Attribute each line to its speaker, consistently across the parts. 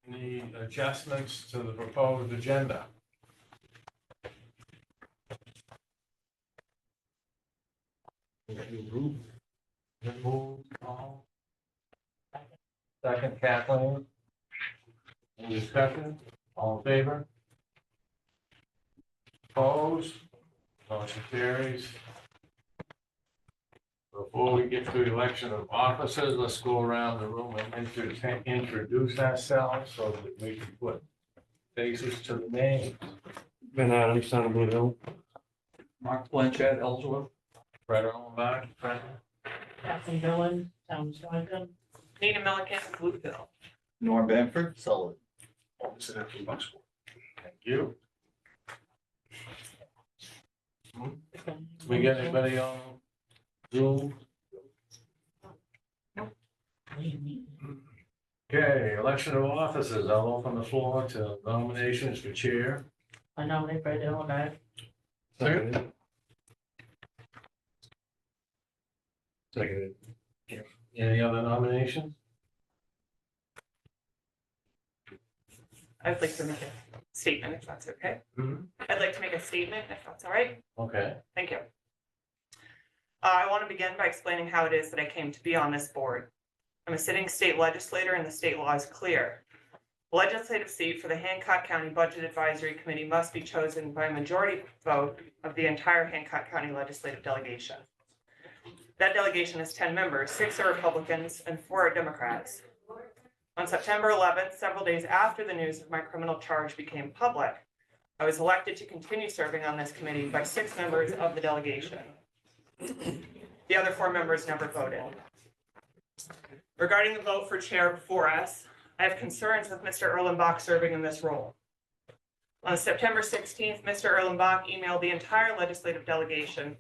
Speaker 1: Any adjustments to the proposed agenda? Second, Kathleen. Any discussion? All in favor? Opposed? Motion carries. Before we get to the election of officers, let's go around the room and introduce ourselves so that we can put faces to the names.
Speaker 2: Ben Adams, Town of Blue Hill.
Speaker 3: Mark Blanchett, Ellsworth.
Speaker 1: Fred Ollenbach, present.
Speaker 4: Kathleen Dillon, Town of Stonington.
Speaker 5: Nina Milliken, Bluefield.
Speaker 3: Norm Bamford, Sullivan.
Speaker 1: Thank you. We got anybody on Zoom? Okay, election of officers. I'll open the floor to nominations for chair.
Speaker 4: I nominate Fred Dillon.
Speaker 2: Seconded. Seconded.
Speaker 1: Any other nominations?
Speaker 5: I'd like to make a statement if that's okay.
Speaker 1: Mhm.
Speaker 5: I'd like to make a statement if that's all right.
Speaker 1: Okay,
Speaker 5: Thank you. I want to begin by explaining how it is that I came to be on this board. I'm a sitting state legislator and the state law is clear. The legislative seat for the Hancock County Budget Advisory Committee must be chosen by a majority vote of the entire Hancock County legislative delegation. That delegation has 10 members, 6 are Republicans and 4 are Democrats. On September 11th, several days after the news of my criminal charge became public, I was elected to continue serving on this committee by 6 members of the delegation. The other 4 members never voted. Regarding the vote for chair before us, I have concerns with Mr. Erlenbach serving in this role. On September 16th, Mr. Erlenbach emailed the entire legislative delegation,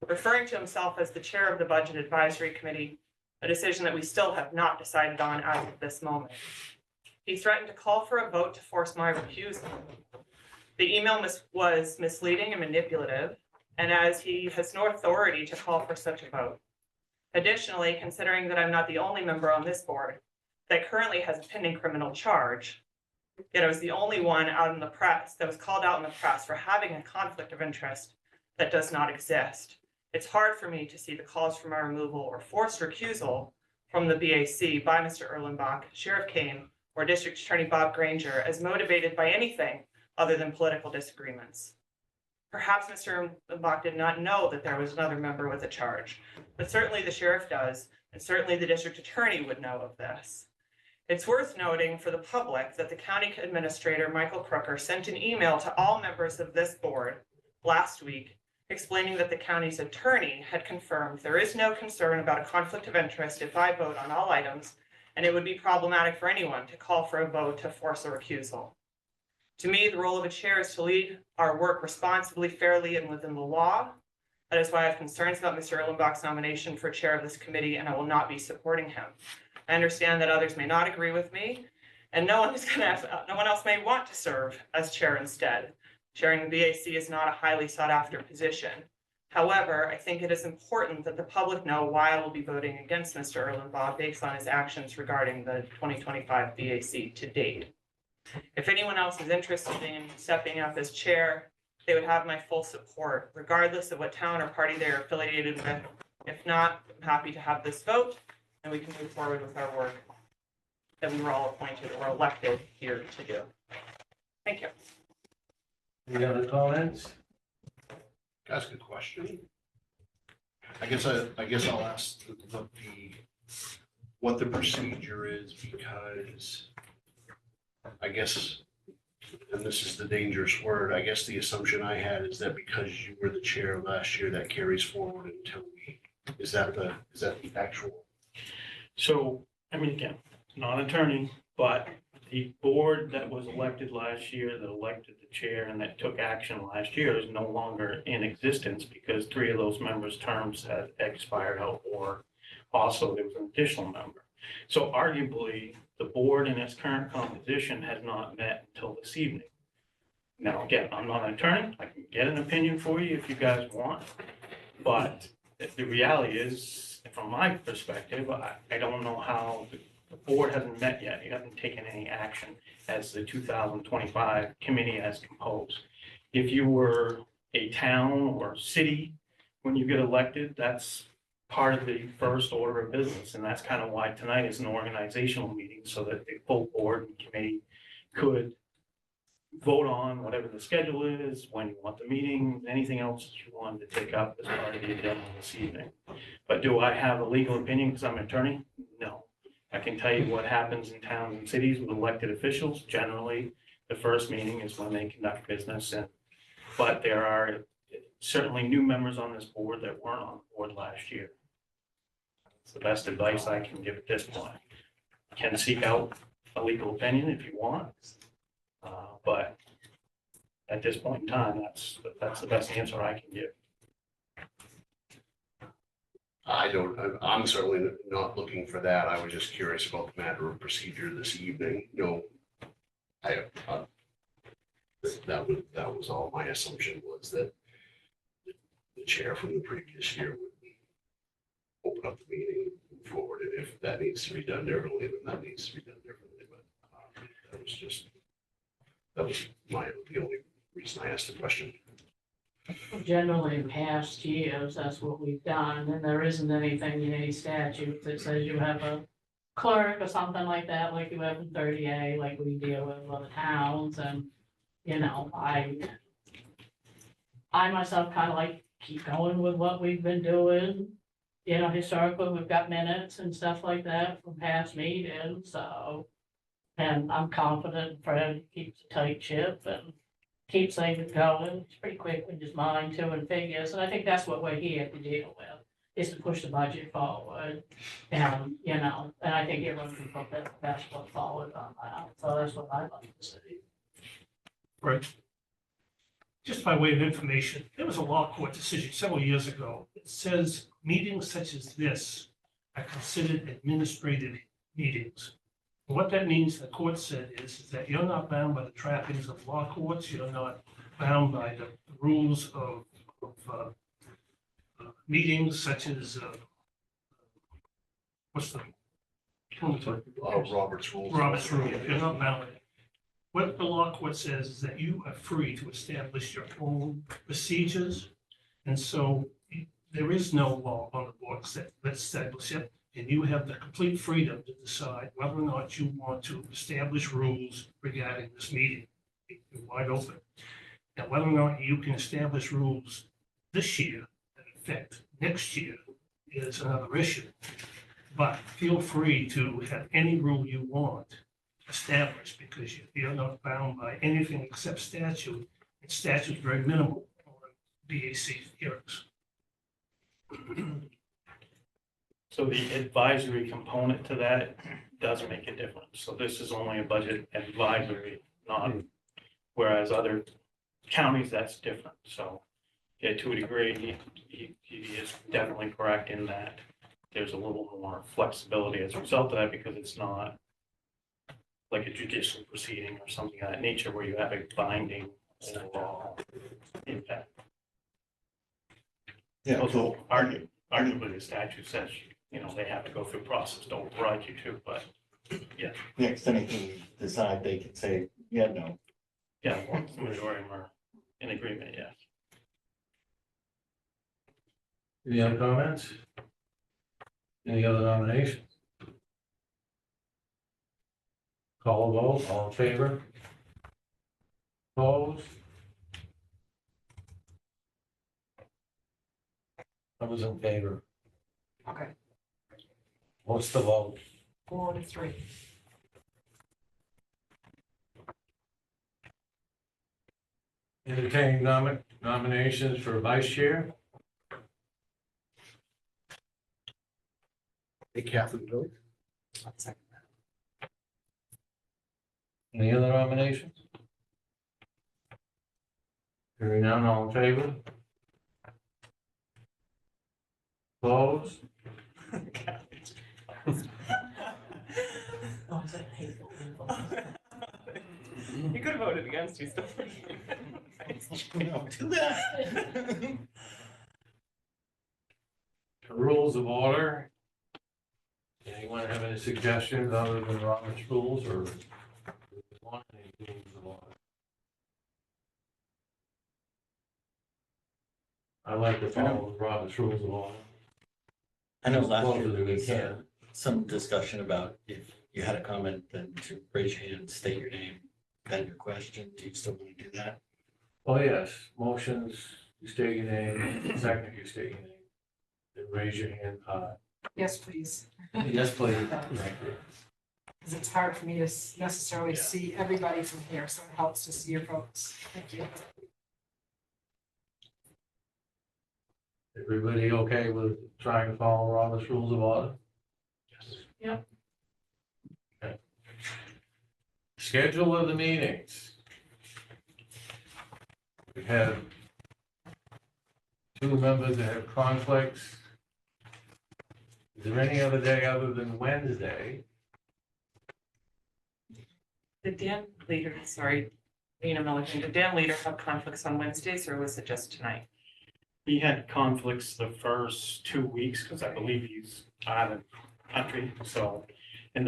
Speaker 5: referring to himself as the chair of the Budget Advisory Committee, a decision that we still have not decided on as of this moment. He threatened to call for a vote to force my recusal. The email was misleading and manipulative, and as he has no authority to call for such a vote. Additionally, considering that I'm not the only member on this board that currently has a pending criminal charge, yet I was the only one out in the press that was called out in the press for having a conflict of interest that does not exist. It's hard for me to see the calls for my removal or forced recusal from the BAC by Mr. Erlenbach, Sheriff Kane, or District Attorney Bob Granger as motivated by anything other than political disagreements. Perhaps Mr. Erlenbach did not know that there was another member with a charge, but certainly the sheriff does, and certainly the district attorney would know of this. It's worth noting for the public that the county administrator, Michael Crooker, sent an email to all members of this board last week explaining that the county's attorney had confirmed there is no concern about a conflict of interest if I vote on all items, and it would be problematic for anyone to call for a vote to force a recusal. To me, the role of a chair is to lead our work responsibly, fairly, and within the law. That is why I have concerns about Mr. Erlenbach's nomination for chair of this committee, and I will not be supporting him. I understand that others may not agree with me, and no one else may want to serve as chair instead. Chairing the BAC is not a highly sought after position. However, I think it is important that the public know why I will be voting against Mr. Erlenbach based on his actions regarding the 2025 BAC to date. If anyone else is interested in stepping up as chair, they would have my full support, regardless of what town or party they're affiliated with. If not, I'm happy to have this vote, and we can move forward with our work that we were all appointed or elected here to do. Thank you.
Speaker 1: Any other comments?
Speaker 6: Can I ask a question? I guess I'll ask what the procedure is, because I guess, and this is the dangerous word, I guess the assumption I had is that because you were the chair last year, that carries forward until is that the actual?
Speaker 2: So, I mean, again, not an attorney, but the board that was elected last year, that elected the chair and that took action last year is no longer in existence because 3 of those members' terms had expired out, or also there was an additional member. So arguably, the board in its current composition has not met until this evening. Now, again, I'm not an attorney. I can get an opinion for you if you guys want. But the reality is, from my perspective, I don't know how the board hasn't met yet. You haven't taken any action as the 2025 committee has composed. If you were a town or city, when you get elected, that's part of the first order of business. And that's kind of why tonight is an organizational meeting, so that the full board and committee could vote on whatever the schedule is, when you want the meeting, anything else that you wanted to take up as part of the agenda this evening. But do I have a legal opinion because I'm an attorney? No. I can tell you what happens in towns and cities with elected officials. Generally, the first meeting is when they conduct business, but there are certainly new members on this board that weren't on the board last year. It's the best advice I can give at this point. You can seek out a legal opinion if you want. But at this point in time, that's the best answer I can give.
Speaker 6: I'm certainly not looking for that. I was just curious about the matter of procedure this evening. That was all. My assumption was that the chair from the previous year would open up the meeting, move forward, and if that needs to be done differently, then that needs to be done differently. But that was the only reason I asked the question.
Speaker 4: Generally, in past years, that's what we've done, and there isn't anything in any statute that says you have a clerk or something like that, like you have in 30A, like we deal with other towns, and, I myself kind of like keep going with what we've been doing. Historically, we've got minutes and stuff like that from past meetings, so, and I'm confident Fred keeps a tight ship and keeps things going. It's pretty quick with his mind too and figures, and I think that's what we're here to deal with, is to push the budget forward. And, and I think everyone can put their best foot forward on that, so that's what I'd like to see.
Speaker 7: Right. Just by way of information, there was a law court decision several years ago. It says meetings such as this are considered administrative meetings. And what that means, the court said, is that you're not bound by the trappings of law courts. You're not bound by the rules of meetings such as, what's the?
Speaker 6: Robert's rules.
Speaker 7: Robert's rule. You're not bound by it. What the law court says is that you are free to establish your own procedures. And so there is no law on the books that establish it. And you have the complete freedom to decide whether or not you want to establish rules regarding this meeting. You're wide open. Now, whether or not you can establish rules this year that affect next year is another issue. But feel free to have any rule you want established, because you're not bound by anything except statute. And statute is very minimal on BAC hearings.
Speaker 2: So the advisory component to that does make a difference. So this is only a budget advisory, not, whereas other counties, that's different. So yeah, to a degree, he is definitely correct in that there's a little more flexibility as a result of that, because it's not like a judicial proceeding or something of that nature where you have a binding overall impact.
Speaker 3: Yeah,
Speaker 2: Also, arguably the statute says, they have to go through a process to override you too, but yeah.
Speaker 3: next, anything we decide, they can say, yeah, no.
Speaker 2: Yeah, once the majority are in agreement, yes.
Speaker 1: Any other comments? Any other nominations? Call a vote, all in favor? Opposed? I was in favor.
Speaker 5: Okay.
Speaker 1: What's the vote?
Speaker 5: 4-3.
Speaker 1: Entertaining nominations for vice chair?
Speaker 6: Hey, Catherine, Bill?
Speaker 1: Any other nominations? Hearing none, all in favor? Opposed?
Speaker 4: Oh, is that hateful?
Speaker 5: You could have voted against you still.
Speaker 3: Don't do that.
Speaker 1: Rules of order. Anyone have any suggestions other than Robert's rules or want any rules of order? I like to follow Robert's rules of order.
Speaker 3: I know
Speaker 1: As
Speaker 3: last
Speaker 1: close
Speaker 3: year
Speaker 1: as
Speaker 3: there
Speaker 1: we
Speaker 3: was
Speaker 1: can.
Speaker 3: some discussion about if you had a comment, then to raise your hand, state your name, then your question. Do you still want to do that?
Speaker 1: Oh, yes, motions, you state your name, second, you state your name. Then raise your hand high.
Speaker 8: Yes, please,
Speaker 3: Yes, please.
Speaker 1: Thank you.
Speaker 8: because it's hard for me to necessarily
Speaker 1: Yeah.
Speaker 8: see everybody from here, so it helps to see your folks. Thank you.
Speaker 1: Everybody okay with trying to follow Robert's rules of order?
Speaker 4: Yep.
Speaker 1: Okay. Schedule of the meetings. We have two members that have conflicts. Is there any other day other than Wednesday?
Speaker 5: Did Dan Leader, sorry, Nina Milligan, did Dan Leader have conflicts on Wednesdays or was it just tonight?
Speaker 2: He had conflicts the first 2 weeks, because I believe he's out of the country, so. And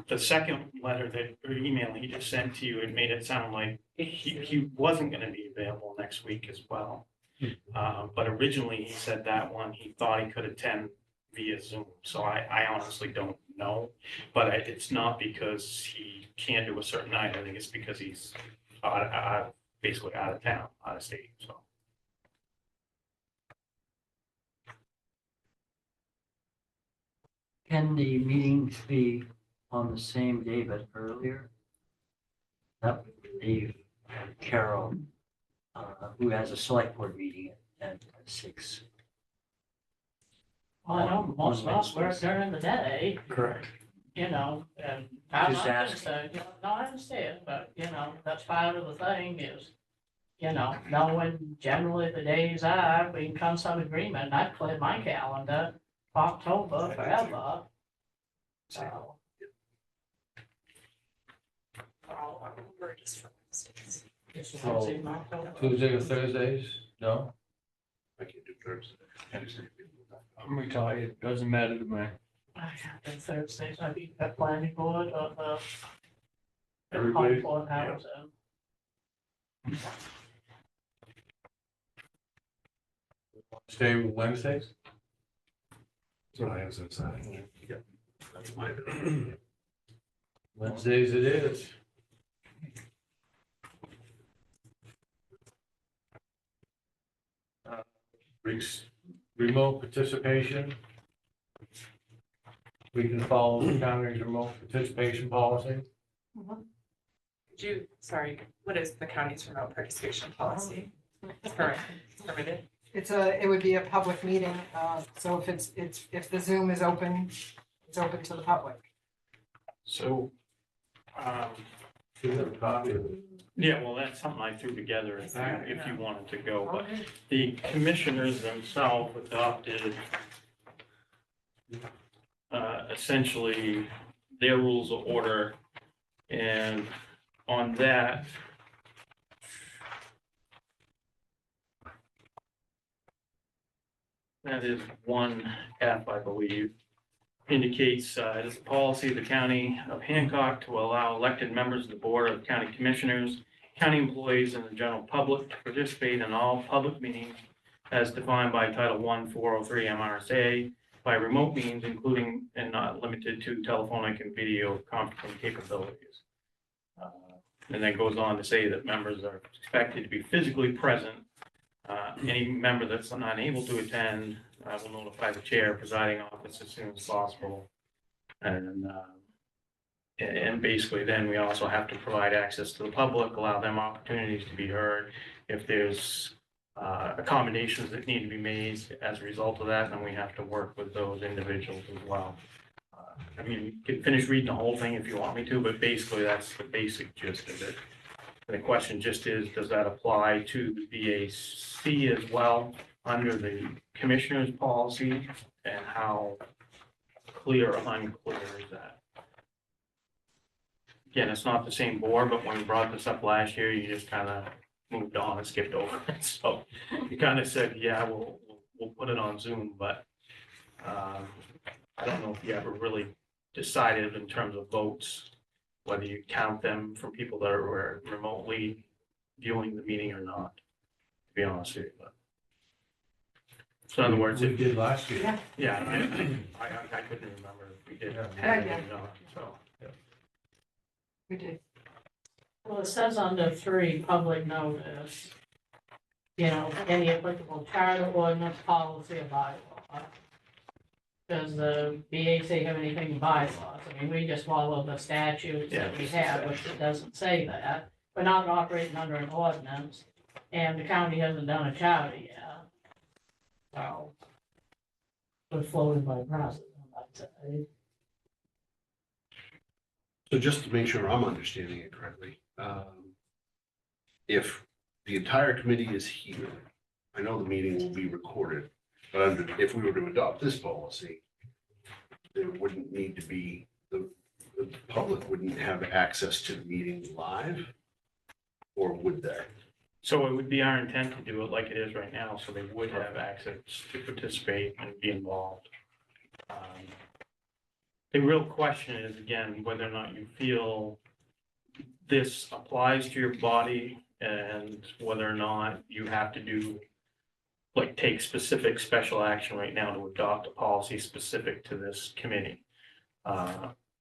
Speaker 2: the second letter that, or email he just sent to you, it made it sound like he wasn't gonna be available next week as well. But originally, he said that one, he thought he could attend via Zoom, so I honestly don't know. But it's not because he can't do a certain night, I think it's because he's basically out of town, out of state, so.
Speaker 9: Can the meetings be on the same day but earlier? That would leave Carol, who has a select board meeting at 6.
Speaker 4: Well, I know most of us work during the day,
Speaker 1: Correct.
Speaker 4: you know, and I'm
Speaker 9: Just
Speaker 4: not
Speaker 9: asking.
Speaker 4: concerned, no, I understand, but, that's part of the thing is, knowing generally the days are, we can come to some agreement, and I've cleared my calendar for October forever. So,
Speaker 5: Or just for Wednesdays?
Speaker 4: it's
Speaker 1: So,
Speaker 4: Wednesday, October.
Speaker 1: Tuesday or Thursdays? No?
Speaker 6: I can do Thursday.
Speaker 10: I'm retired, doesn't matter to me.
Speaker 4: I can't do Thursdays, I'd be at planning board or the
Speaker 1: Everybody?
Speaker 4: Concord housing.
Speaker 1: Stay with Wednesdays?
Speaker 6: That's what I have since I. Yep. That's my.
Speaker 1: Wednesdays it is. Remote participation. We can follow the county's remote participation policy.
Speaker 5: Sorry, what is the county's remote participation policy? It's permitted.
Speaker 8: It would be a public meeting, so if the Zoom is open, it's open to the public.
Speaker 2: So,
Speaker 1: Do you have a copy of it?
Speaker 2: yeah, well, that's something I threw together if you wanted to go, but
Speaker 4: Okay.
Speaker 2: the commissioners themselves adopted essentially their rules of order, and on that, that is 1F, I believe, indicates it is a policy of the county of Hancock to allow elected members of the Board of County Commissioners, county employees, and the general public to participate in all public meetings as defined by Title I, 403 MRSA by remote means, including and not limited to telephonic and video conferencing capabilities. And then goes on to say that members are expected to be physically present. Any member that's not able to attend will notify the chair presiding office as soon as possible. And basically then we also have to provide access to the public, allow them opportunities to be heard. If there's accommodations that need to be made as a result of that, then we have to work with those individuals as well. I mean, you can finish reading the whole thing if you want me to, but basically that's the basic gist of it. And the question just is, does that apply to the BAC as well under the commissioner's policy? And how clear or unclear is that? Again, it's not the same board, but when we brought this up last year, you just kind of moved on and skipped over it. So you kind of said, yeah, we'll put it on Zoom, but I don't know if you ever really decided in terms of votes, whether you count them from people that were remotely viewing the meeting or not, to be honest with you. But so in other words,
Speaker 1: We did last year.
Speaker 8: Yeah.
Speaker 2: yeah, I couldn't remember if we did
Speaker 1: Yeah.
Speaker 2: have it
Speaker 8: Yeah,
Speaker 2: or not, so.
Speaker 8: We did.
Speaker 4: Well, it says under 3, public notice, any applicable charter, ordinance, policy, or bylaw. Does the BAC have anything in bylaws? I mean, we just follow the statutes that we have, which it doesn't say that. We're not operating under an ordinance, and the county hasn't done a charter yet. So, we're floated by precedent, I'd say.
Speaker 6: So just to make sure I'm understanding it correctly, if the entire committee is here, I know the meeting will be recorded, but if we were to adopt this policy, there wouldn't need to be, the public wouldn't have access to the meeting live? Or would they?
Speaker 2: So it would be our intent to do it like it is right now, so they would have access to participate and be involved. The real question is, again, whether or not you feel this applies to your body and whether or not you have to do, like, take specific special action right now to adopt a policy specific to this committee.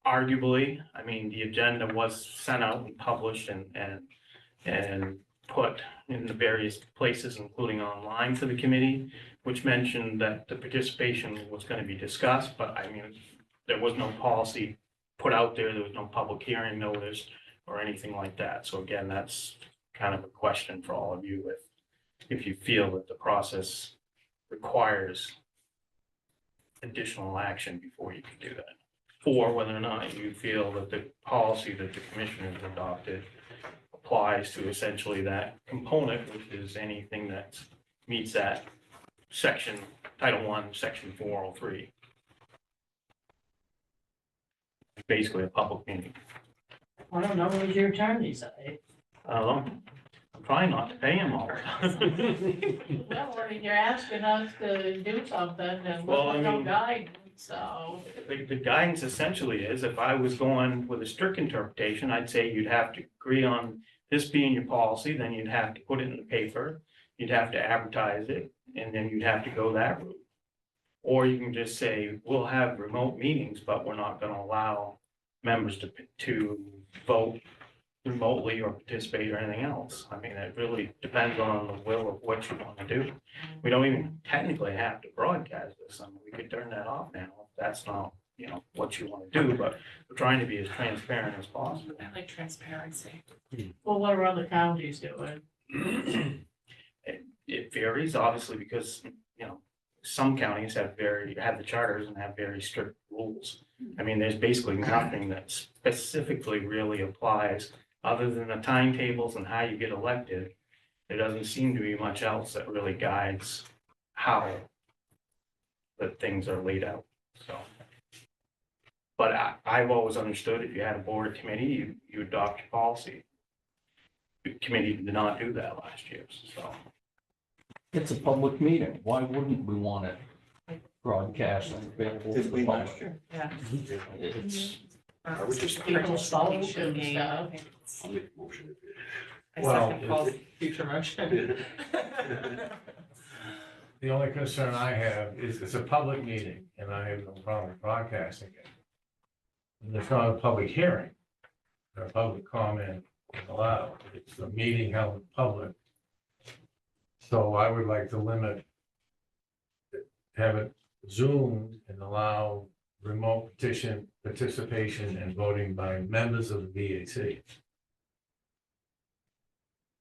Speaker 2: Arguably, I mean, the agenda was sent out and published and put in the various places, including online to the committee, which mentioned that the participation was going to be discussed, but I mean, there was no policy put out there. There was no public hearing notice or anything like that. So again, that's kind of a question for all of you, if you feel that the process requires additional action before you can do that, or whether or not you feel that the policy that the commission has adopted applies to essentially that component, which is anything that meets that section, Title I, Section 403. Basically a public meeting.
Speaker 4: I don't know, what does your attorney say?
Speaker 2: I'm trying not to pay him all the time.
Speaker 4: Well, I mean, you're asking us to do something and
Speaker 2: Well, I
Speaker 4: there's no
Speaker 2: mean-
Speaker 4: guidance, so.
Speaker 2: The guidance essentially is, if I was going with a strict interpretation, I'd say you'd have to agree on this being your policy, then you'd have to put it in the paper, you'd have to advertise it, and then you'd have to go that route. Or you can just say, we'll have remote meetings, but we're not gonna allow members to vote remotely or participate or anything else. I mean, it really depends on the will of what you want to do. We don't even technically have to broadcast this. I mean, we could turn that off now if that's not, what you want to do, but we're trying to be as transparent as possible.
Speaker 5: I like transparency.
Speaker 4: Well, what are other counties doing?
Speaker 2: It varies, obviously, because, some counties have the charters and have very strict rules. I mean, there's basically nothing that specifically really applies, other than the timetables and how you get elected. There doesn't seem to be much else that really guides how the things are laid out, so. But I've always understood if you had a board or committee, you adopt your policy. The committee did not do that last year, so.
Speaker 10: It's a public meeting. Why wouldn't we want it broadcast and available to the public?
Speaker 5: Yeah.
Speaker 10: It's,
Speaker 6: I would just-
Speaker 4: People's phones and
Speaker 5: Game.
Speaker 4: stuff.
Speaker 6: I'll make a motion.
Speaker 5: I
Speaker 1: Well,
Speaker 5: second Paul's.
Speaker 1: Future mention. The only concern I have is it's a public meeting and I have no problem broadcasting it. And there's not a public hearing, or a public comment allowed. It's a meeting held in public. So I would like to limit, have it zoomed and allow remote participation and voting by members of the BAC.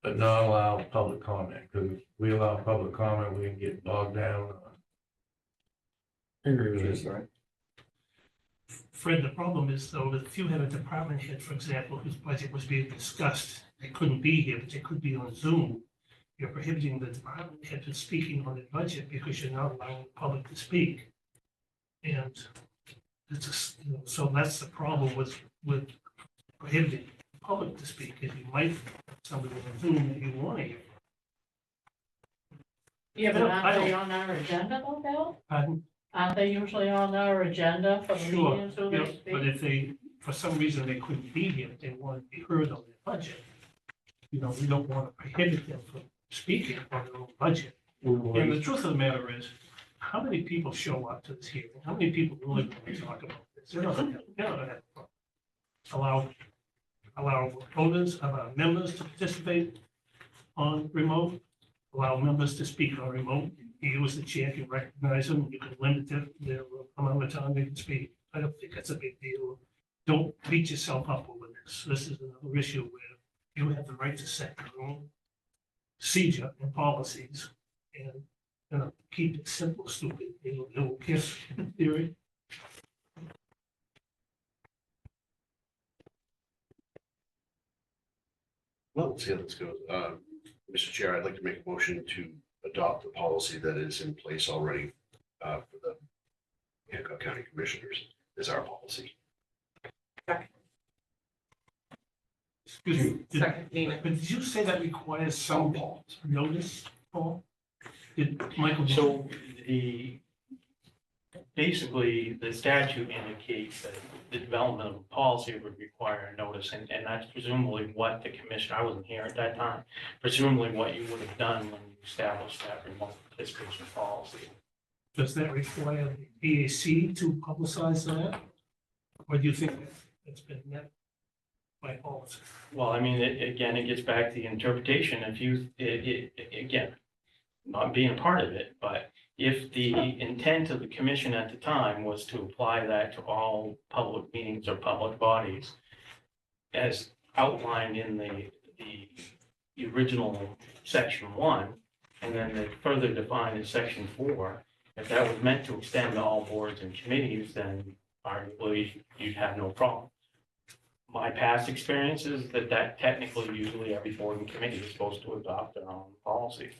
Speaker 1: But not allow public comment, because if we allow public comment, we can get bogged down on.
Speaker 10: I agree with this, right?
Speaker 7: Fred, the problem is though, that if you had a department head, for example, whose budget was being discussed, they couldn't be here, but they could be on Zoom. You're prohibiting the department head from speaking on the budget because you're not allowing the public to speak. And it's so that's the problem with prohibiting the public to speak, is you might have somebody on Zoom that you want to hear.
Speaker 4: Yeah, but
Speaker 7: I
Speaker 4: aren't
Speaker 7: don't-
Speaker 4: they on our agenda though, Bill?
Speaker 7: Pardon?
Speaker 4: Aren't they usually on our agenda for the
Speaker 7: Sure,
Speaker 4: meetings who
Speaker 7: yeah,
Speaker 4: they
Speaker 7: but
Speaker 4: speak?
Speaker 7: if they, for some reason, they couldn't be here, they wanted to be heard on their budget. You know, we don't want to prohibit them from speaking on their own budget. And the truth of the matter is, how many people show up to this hearing? How many people really want to talk about this? They're not gonna have allow opponents, allow members to participate on remote, allow members to speak on remote. You as the chair can recognize them, you can limit their amount of time they can speak. I don't think that's a big deal. Don't beat yourself up over this. This is another issue where you have the right to set your own procedure and policies and, you know, keep it simple, stupid, it'll kiss in theory.
Speaker 6: Well, let's see how this goes. Mr. Chair, I'd like to make a motion to adopt the policy that is in place already for the Hancock County Commissioners as our policy.
Speaker 7: Excuse me,
Speaker 5: Second, Nina.
Speaker 7: but did you say that requires some notice, Paul? Did Michael?
Speaker 2: So basically, the statute indicates that the development of a policy would require a notice, and that's presumably what the commissioner, I wasn't here at that time, presumably what you would have done when you established that remote participation policy.
Speaker 7: Does that require the EAC to publicize that? Or do you think it's been met by policy?
Speaker 2: Well, I mean, again, it gets back to the interpretation. If you, again, not being a part of it, but if the intent of the commission at the time was to apply that to all public meetings or public bodies, as outlined in the original section 1, and then they further defined in section 4, if that was meant to extend to all boards and committees, then arguably you'd have no problem. My past experience is that technically, usually every board and committee is supposed to adopt their own policy.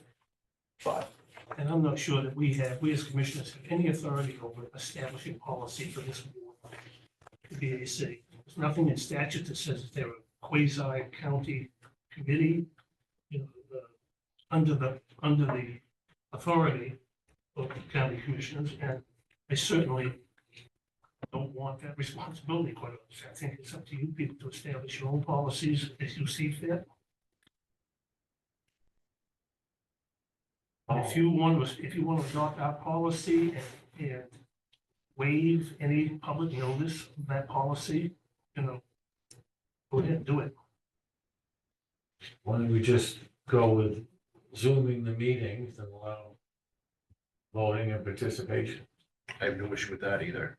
Speaker 2: But
Speaker 7: And I'm not sure that we as commissioners, have any authority over establishing policy for this board, the BAC. There's nothing in statute that says that they're a quasi-county committee, you know, under the authority of the county commissioners, and I certainly don't want that responsibility, quite honestly. I think it's up to you people to establish your own policies as you see fit. But if you want to adopt our policy and waive any public notice of that policy, you know, go ahead and do it.
Speaker 1: Why don't we just go with zooming the meetings and allow voting and participation,
Speaker 6: I have no issue with that either.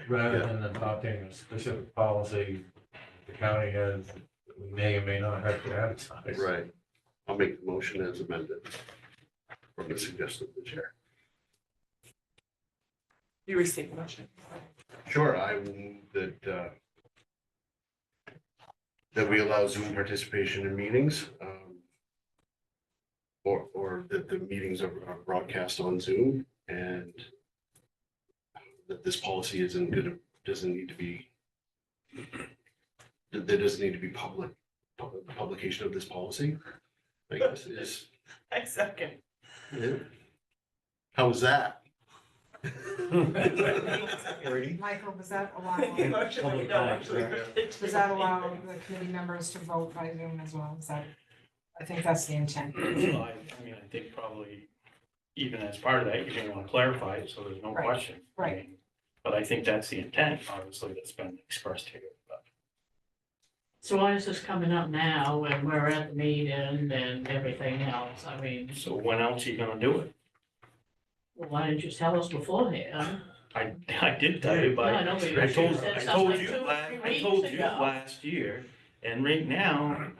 Speaker 1: rather
Speaker 6: Yeah.
Speaker 1: than adopting a specific policy the county has, that we may or may not have to advertise.
Speaker 6: Right. I'll make the motion as amended from the suggestion of the chair.
Speaker 5: You received the motion.
Speaker 6: Sure, I move that we allow Zoom participation in meetings, or that the meetings are broadcast on Zoom, and that this policy doesn't need to be, that there doesn't need to be publication of this policy. I guess is,
Speaker 5: I second.
Speaker 6: how was that?
Speaker 8: Michael, does that allow,
Speaker 5: Motion that we don't actually
Speaker 8: does that allow the committee members to vote by Zoom as well? Is that, I think that's the intent.
Speaker 2: I mean, I think probably even as part of that, you're going to want to clarify it so there's no
Speaker 8: Right,
Speaker 2: question. I
Speaker 8: right.
Speaker 2: mean, But I think that's the intent, obviously, that's been expressed here. But
Speaker 4: So why is this coming up now when we're at the meeting and everything else? I mean,
Speaker 2: So when else are you going to do it?
Speaker 4: why didn't you tell us beforehand?
Speaker 2: I did tell you, but
Speaker 4: No, I know, but you
Speaker 2: I told,
Speaker 4: said
Speaker 2: I
Speaker 4: something
Speaker 2: told
Speaker 4: like
Speaker 2: you,
Speaker 4: 2 or 3
Speaker 2: I
Speaker 4: weeks
Speaker 2: told you
Speaker 4: ago.
Speaker 2: last year, and right now,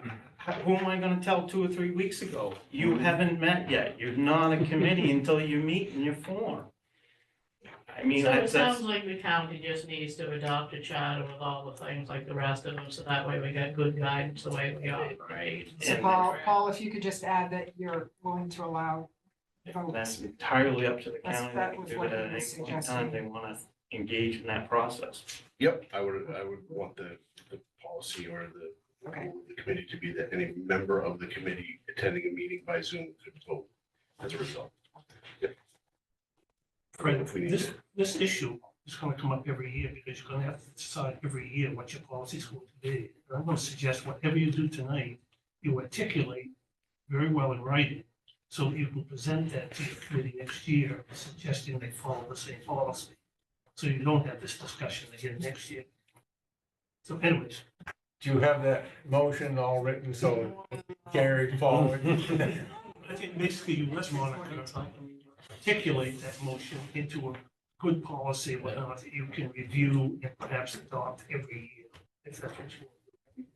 Speaker 2: who am I gonna tell 2 or 3 weeks ago? You haven't met yet, you're not a committee until you meet and you form. I mean,
Speaker 4: So it
Speaker 2: that's,
Speaker 4: sounds like the county just needs to adopt a charter with all the things like the rest of them, so that way we got good guidance the way we operate.
Speaker 8: So
Speaker 2: And-
Speaker 8: Paul, if you could just add that you're willing to allow votes.
Speaker 2: that's entirely up to the
Speaker 8: That's-
Speaker 2: county,
Speaker 8: that
Speaker 2: they can
Speaker 8: was
Speaker 2: do
Speaker 8: what
Speaker 2: it
Speaker 8: he
Speaker 2: at any
Speaker 8: was
Speaker 2: point in time
Speaker 8: suggesting.
Speaker 2: they wanna engage in that process.
Speaker 6: Yep, I would want the policy or
Speaker 8: Okay.
Speaker 6: the committee to be that any member of the committee attending a meeting by Zoom could vote as a result.
Speaker 7: Fred, this issue is gonna come up every year because you're gonna have to decide every year what your policy is going to be. And I'm gonna suggest whatever you do tonight, you articulate very well in writing, so you can present that to your committee next year, suggesting they follow the same policy. So you don't have this discussion again next year. So anyways,
Speaker 1: Do you have that motion all written so carried forward?
Speaker 7: I think basically you let Monica articulate that motion into a good policy, whatnot, that you can review and perhaps adopt every year, if that's what you want.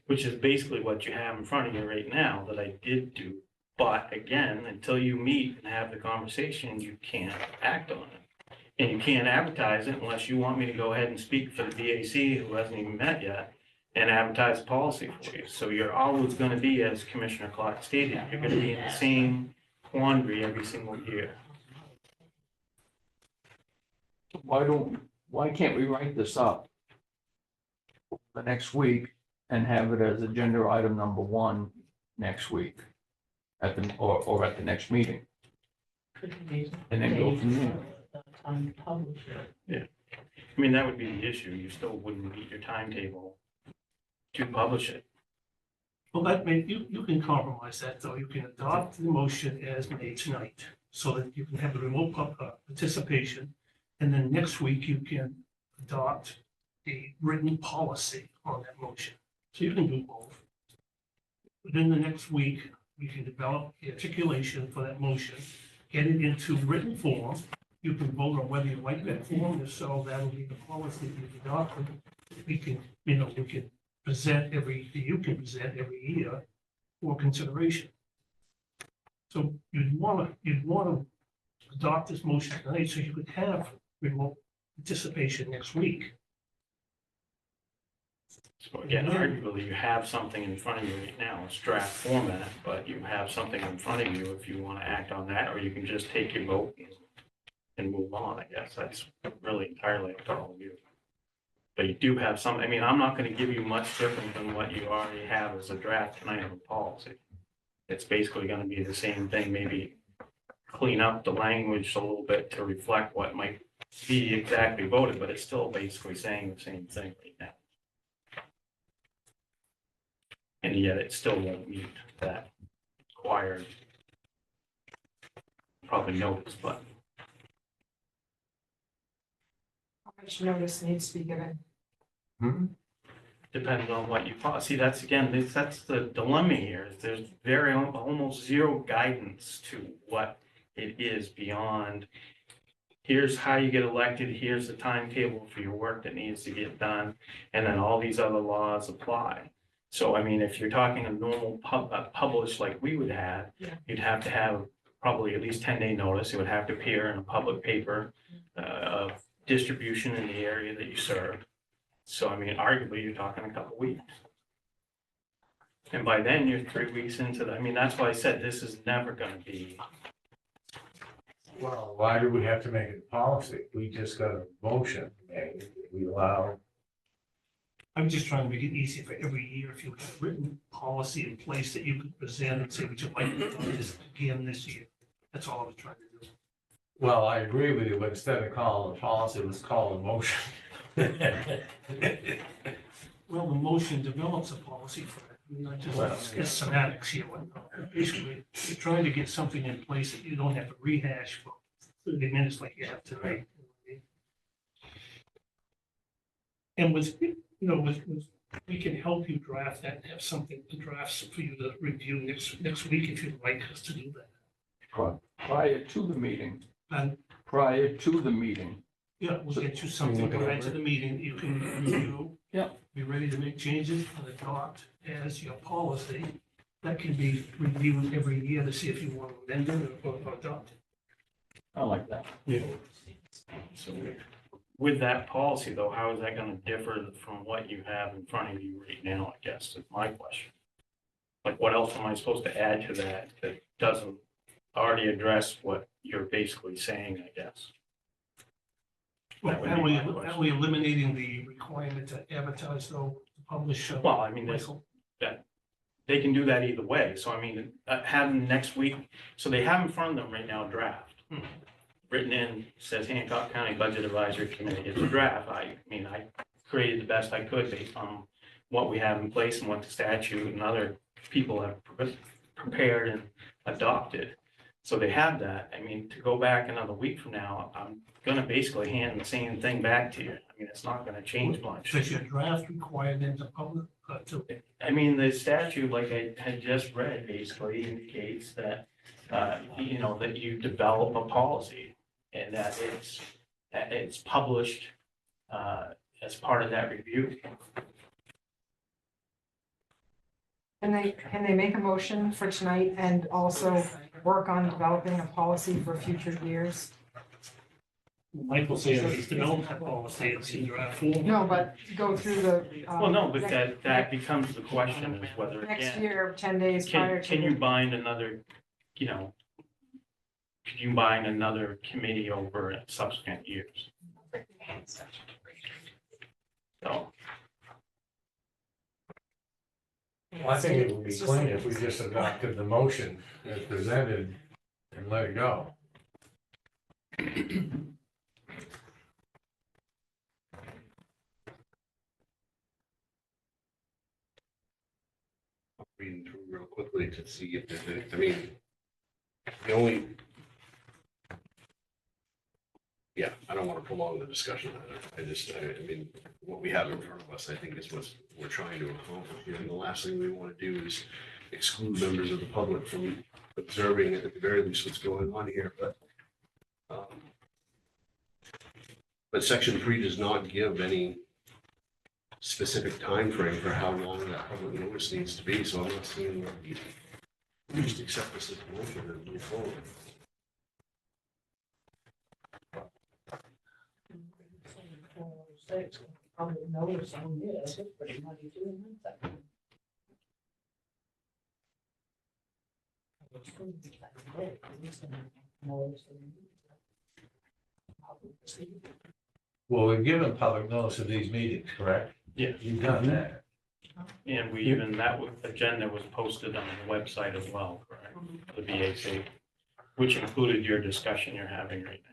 Speaker 2: Which is basically what you have in front of you right now that I did do. But again, until you meet and have the conversation, you can't act on it. And you can't advertise it unless you want me to go ahead and speak for the BAC, who hasn't even met yet, and advertise a policy for you. So you're always gonna be, as Commissioner Clark stated, you're gonna be in the same quandary every single year.
Speaker 10: Why can't we write this up the next week and have it as agenda item number 1 next week? Or at the next meeting, and then go from there.
Speaker 4: Time to publish it.
Speaker 2: I mean, that would be the issue. You still wouldn't meet your timetable to publish it.
Speaker 7: Well, that may, you can compromise that, though. You can adopt the motion as made tonight, so that you can have the remote participation. And then next week, you can adopt a written policy on that motion. So you can do both. Within the next week, we can develop the articulation for that motion, get it into written form. You can vote on whether you like that form, if so, that'll be the policy you've adopted. We can, we can present you can present every year for consideration. So you'd want to adopt this motion tonight so you could have remote participation next week.
Speaker 2: So again, arguably, you have something in front of you right now, it's draft format, but you have something in front of you if you want to act on that, or you can just take your vote and move on, I guess. That's really entirely up to all of you. But you do have some, I mean, I'm not going to give you much different than what you already have as a draft tonight of a policy. It's basically going to be the same thing, maybe clean up the language a little bit to reflect what might be exactly voted, but it's still basically saying the same thing right now. And yet it still won't meet that required, probably notice, but
Speaker 8: How much notice needs to be given?
Speaker 2: depends on what you follow. See, that's again, that's the dilemma here. Is there's almost zero guidance to what it is beyond, here's how you get elected, here's the timetable for your work that needs to get done, and then all these other laws apply. So, I mean, if you're talking a normal publish like we would have, you'd have to have probably at least 10-day notice. It would have to appear in a public paper of distribution in the area that you serve. So, I mean, arguably, you're talking a couple weeks. And by then, you're 3 weeks into I mean, that's why I said this is never going to be.
Speaker 1: Well, why do we have to make it a policy? We just got a motion made. We allow.
Speaker 7: I'm just trying to make it easier for every year. If you have written policy in place that you could present and say, would you like to do this again this year? That's all I was trying to do.
Speaker 1: Well, I agree with you, but instead of calling a policy, let's call a motion.
Speaker 7: Well, the motion develops a policy for it. Not just it's semantics here. Basically, you're trying to get something in place that you don't have to rehash for 30 minutes like you have tonight. And with, we can help you draft that and have something to draft for you to review next week if you'd like us to do that.
Speaker 10: Prior to the meeting,
Speaker 7: And
Speaker 10: prior to the meeting.
Speaker 7: yeah, we'll get you something prior to the meeting that you can review.
Speaker 10: Yeah.
Speaker 7: Be ready to make changes and adopt as your policy. That can be reviewed every year to see if you want to amend it or adopt it.
Speaker 10: I like that.
Speaker 2: So with that policy, though, how is that going to differ from what you have in front of you right now, I guess, is my question. Like, what else am I supposed to add to that that doesn't already address what you're basically saying, I guess? That would be my question.
Speaker 7: Are we eliminating the requirement to advertise though, to publish?
Speaker 2: Well, I mean, they can do that either way. So I mean, have them next week. So they have in front of them right now draft. written in, says Hancock County Budget Advisory Committee. It's a draft. I mean, I created the best I could based on what we have in place and what the statute and other people have prepared and adopted. So they have that. I mean, to go back another week from now, I'm gonna basically hand the same thing back to you. I mean, it's not gonna change much.
Speaker 7: Does your draft require them to public, to,
Speaker 2: I mean, the statute, like I had just read, basically indicates that, you know, that you develop a policy and that it's published as part of that review.
Speaker 8: Can they make a motion for tonight and also work on developing a policy for future years?
Speaker 7: Michael said, it's developed that policy, it's in draft form.
Speaker 8: No, but go through the.
Speaker 2: Well, no, but that becomes the question is whether,
Speaker 8: Next
Speaker 2: again,
Speaker 8: year, 10 days prior to.
Speaker 2: can you bind another, you know, could you bind another committee over subsequent years? So,
Speaker 1: Well, I think it would be clean if we just adopted the motion as presented and let it go.
Speaker 6: Reading through real quickly to see if there's any, I mean, the only. Yeah, I don't want to prolong the discussion. I mean, what we have in front of us, I think is what we're trying to accomplish. And the last thing we want to do is exclude members of the public from observing at the very least what's going on here, but section 3 does not give any specific time frame for how long that public notice needs to be, so I'm not seeing what we just accept this as a motion and move forward.
Speaker 4: Probably notice on this, it's pretty muddy too.
Speaker 1: Well, we've given public notice of these meetings, correct?
Speaker 2: yeah,
Speaker 1: You've done that.
Speaker 2: and we even, that agenda was posted on the website as well, correct? The BAC, which included your discussion you're having right now.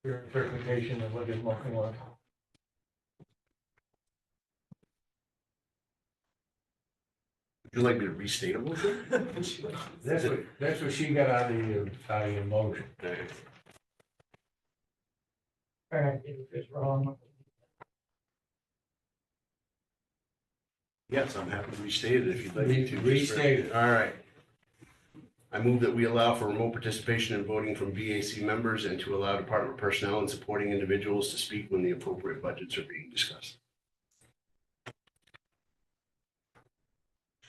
Speaker 1: Your interpretation of what is looking like.
Speaker 6: Would you like me to restate a motion?
Speaker 1: That's what she got out of your motion.
Speaker 4: It's wrong.
Speaker 6: Yes, I'm happy to restate it if you'd like me to.
Speaker 1: Restate it.
Speaker 6: All right. I move that we allow for remote participation in voting from BAC members and to allow department personnel and supporting individuals to speak when the appropriate budgets are being discussed.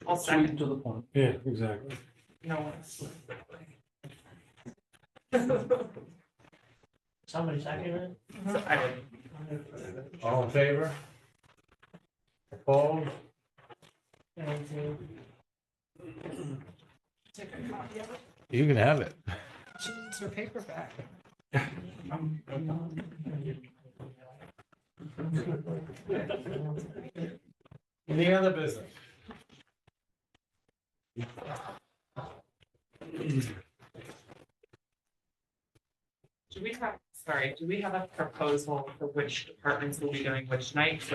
Speaker 5: I'll second.
Speaker 10: To the point.
Speaker 1: Yeah, exactly.
Speaker 5: No.
Speaker 4: Somebody seconded it?
Speaker 5: I did.
Speaker 1: All in favor? Opposed?
Speaker 8: Take a copy of it.
Speaker 1: You can have it.
Speaker 8: She needs her paperback.
Speaker 1: Any other business?
Speaker 5: Do we have a proposal for which departments will be doing which nights,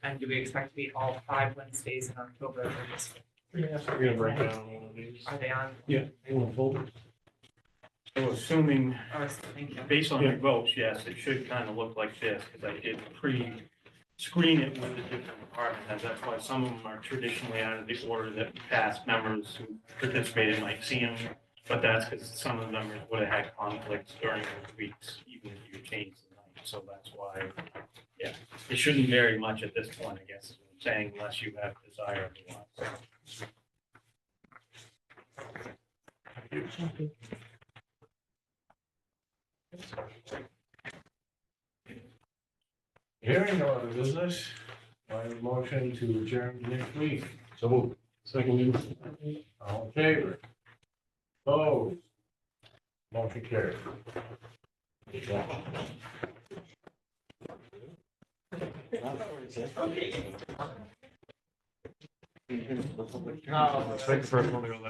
Speaker 5: and do we expect to be all 5 Wednesdays in October? Or just,
Speaker 7: Yes, we're gonna break down all of these.
Speaker 5: are they on?
Speaker 2: So assuming,
Speaker 5: Oh, thank you.
Speaker 2: based on your votes, yes, it should kind of look like this, because I did pre-screen it with the different department heads. That's why some of them are traditionally out of the order that past members who participated might see them. But that's because some of the members would have had conflicts during those weeks, even if you changed the night. So that's why, yeah, it shouldn't vary much at this point, I guess, is what I'm saying, unless you have desire otherwise.
Speaker 1: Hearing no other business, I have a motion to adjourn next week.
Speaker 6: So moved.
Speaker 1: Second. All in favor? Opposed? Motion carried.
Speaker 3: Okay.
Speaker 1: Let's make the first one to go then.